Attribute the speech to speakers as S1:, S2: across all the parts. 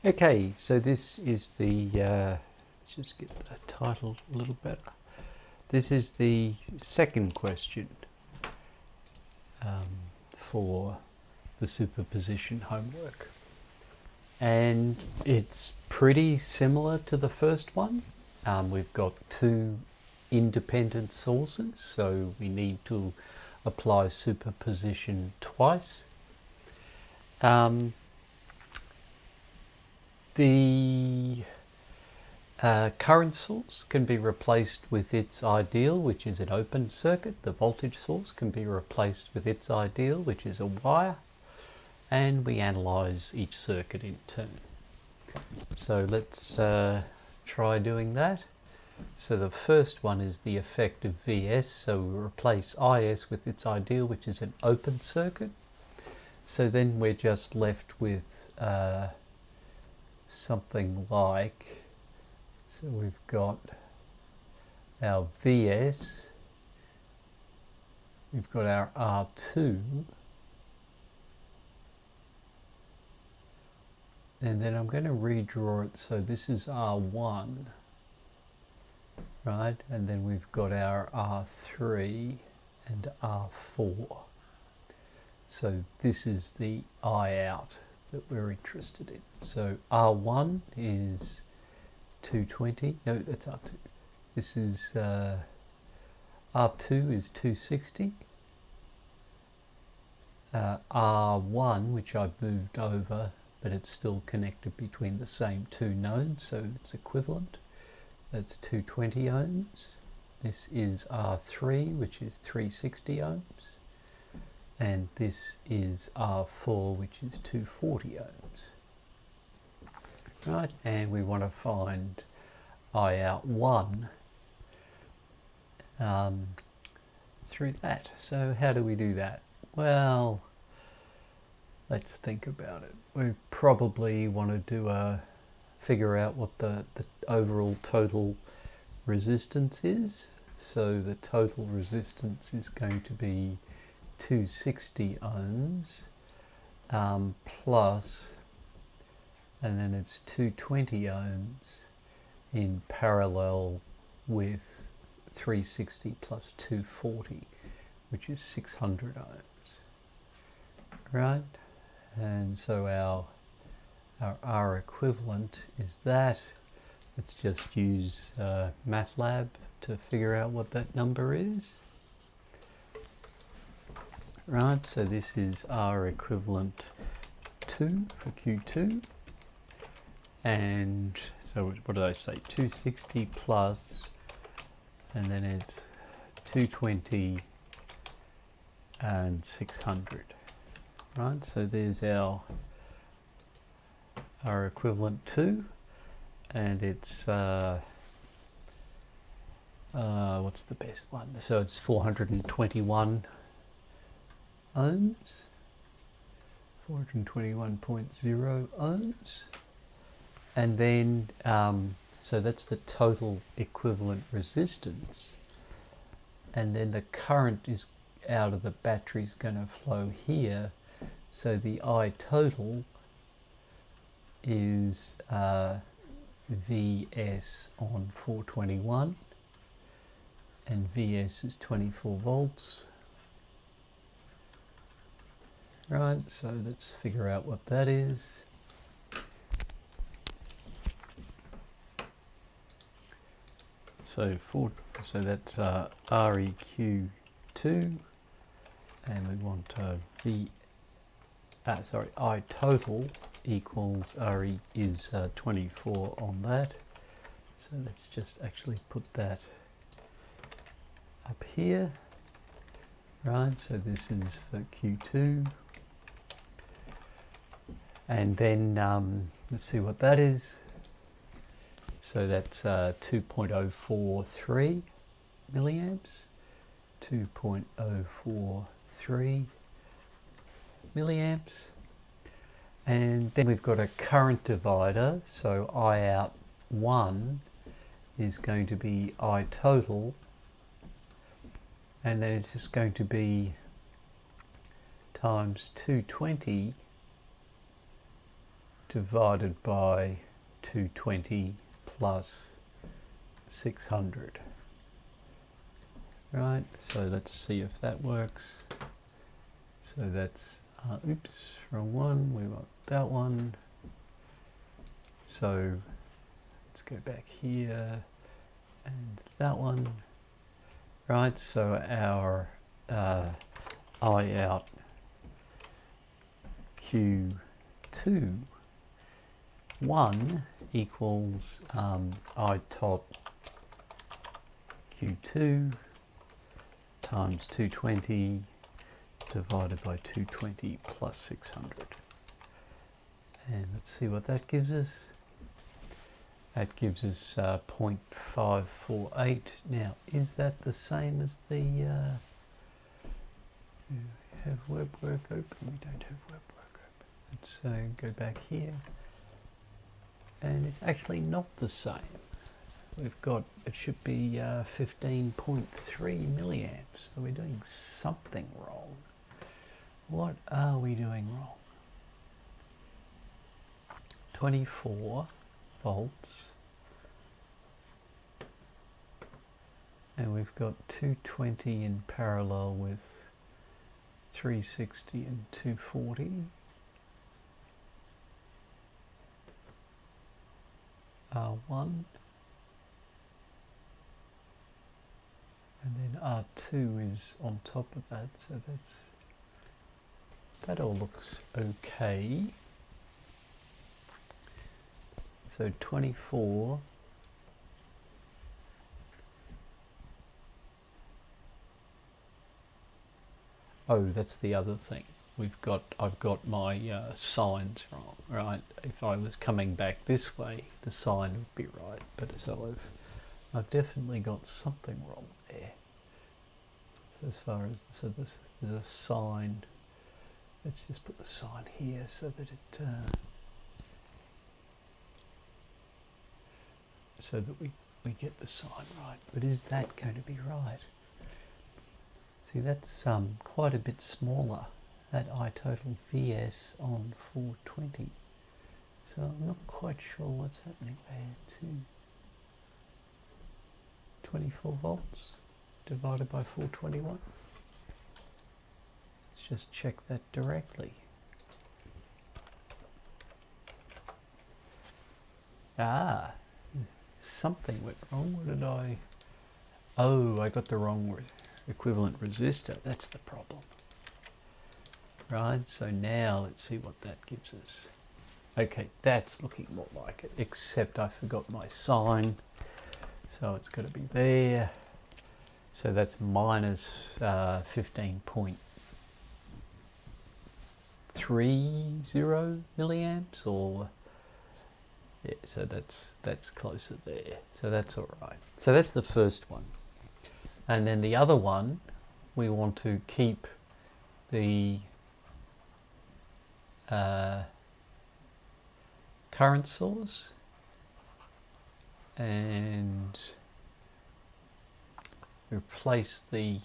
S1: Okay, so this is the, let's just get the title a little better. This is the second question for the superposition homework. And it's pretty similar to the first one. We've got two independent sources, so we need to apply superposition twice. The current source can be replaced with its ideal, which is an open circuit. The voltage source can be replaced with its ideal, which is a wire. And we analyse each circuit in turn. So let's try doing that. So the first one is the effect of Vs. So we replace Is with its ideal, which is an open circuit. So then we're just left with something like, so we've got our Vs, we've got our R2, and then I'm going to redraw it, so this is R1, right, and then we've got our R3 and R4. So this is the I out that we're interested in. So R1 is 220, no, that's R2. This is R2 is 260. R1, which I've moved over, but it's still connected between the same two nodes, so it's equivalent. That's 220 ohms. This is R3, which is 360 ohms. And this is R4, which is 240 ohms. Right, and we want to find I out 1 through that. So how do we do that? Well, let's think about it. We probably want to do figure out what the overall total resistance is. So the total resistance is going to be 260 ohms plus, and then it's 220 ohms in parallel with 360 plus 240, which is 600 ohms, right? And so our R equivalent is that. Let's just use MATLAB to figure out what that number is. Right, so this is R equivalent 2 for Q2. And so what did I say? 260 plus, and then it's 220 and 600. Right, so there's our equivalent 2, and it's what's the best one? So it's 421 ohms, 421.0 ohms, and then so that's the total equivalent resistance, and then the current is out of the battery is going to flow here, so the I total is Vs on 421, and Vs is 24 volts. Right, so let's figure out what that is. So that's REQ2, and we want I total equals RE is 24 on that. So let's just actually put that up here. Right, so this is for Q2. And then let's see what that is. So that's 2.043 milliamps, 2.043 milliamps. And then we've got a current divider, so I out 1 is going to be I total, and then it's just going to be times 220 divided by 220 plus 600. Right, so let's see if that works. So that's, oops, wrong one, we want that one. So let's go back here and that one. Right, so our I out Q2 1 equals I tot Q2 times 220 divided by 220 plus 600. And let's see what that gives us. That gives us 0.548. Now, is that the same as the have web work open? We don't have web work open. Let's go back here. And it's actually not the same. We've got, it should be 15.3 milliamps. So we're doing something wrong. What are we doing wrong? 24 volts. And we've got 220 in parallel with 360 and 240. R1. And then R2 is on top of that, so that all looks okay. So 24 oh, that's the other thing. I've got my signs wrong, right? If I was coming back this way, the sign would be right, but so I've definitely got something wrong there. So as far as, so this is a sign. Let's just put the sign here so that it so that we get the sign right. But is that going to be right? See, that's quite a bit smaller, that I total VS on 420. So I'm not quite sure what's happening there too. 24 volts divided by 421. Let's just check that directly. Ah, something went wrong. What did I... Oh, I got the wrong equivalent resistor. That's the problem. Right, so now let's see what that gives us. Okay, that's looking more like it, except I forgot my sign. So it's got to be there. So that's minus 15.30 milliamps, or yeah, so that's closer there. So that's all right. So that's the first one. And then the other one, we want to keep the current source and replace the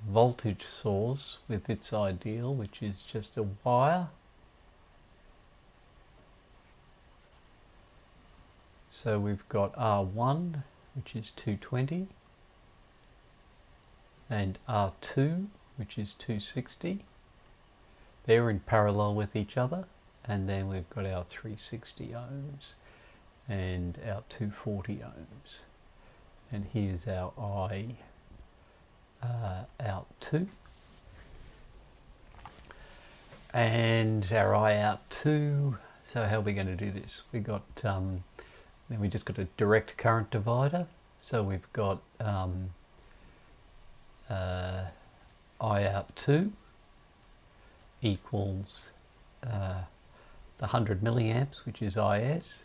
S1: voltage source with its ideal, which is just a wire. So we've got R1, which is 220, and R2, which is 260. They're in parallel with each other, and then we've got our 360 ohms and our 240 ohms. And here's our I out 2. And our I out 2, so how are we going to do this? We got, then we just got a direct current divider. So we've got I out 2 equals the 100 milliamps, which is IS,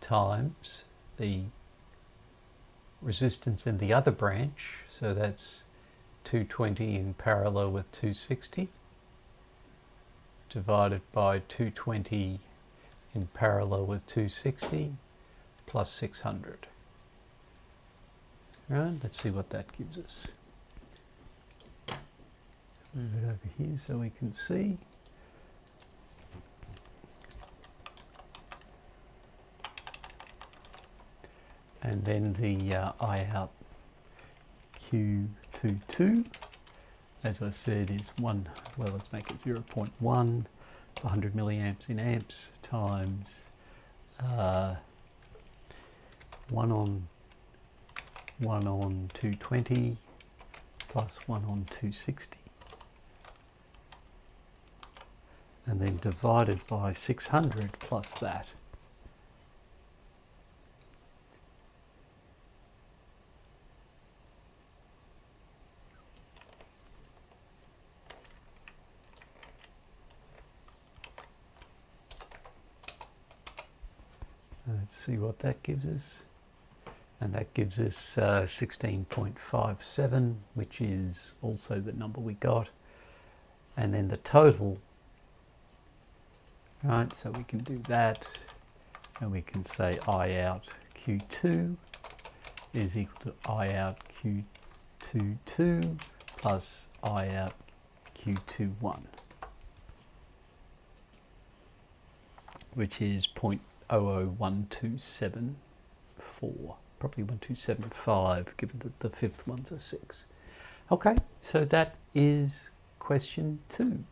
S1: times the resistance in the other branch, so that's 220 in parallel with 260, divided by 220 in parallel with 260 plus 600. Right, let's see what that gives us. Move it over here so we can see. and then the I out Q22, as I said, is 1, well, let's make it 0.1, it's 100 milliamps in amps times 1 on 220 plus 1 on 260, and then divided by 600 plus that. Let's see what that gives us. And that gives us 16.57, which is also the number we got. And then the total, right, so we can do that, and we can say I out Q2 is equal to I out Q22 plus I out Q21, which is 0.00127. Probably 1275, given that the fifth one's a 6. Okay, so that is question 2.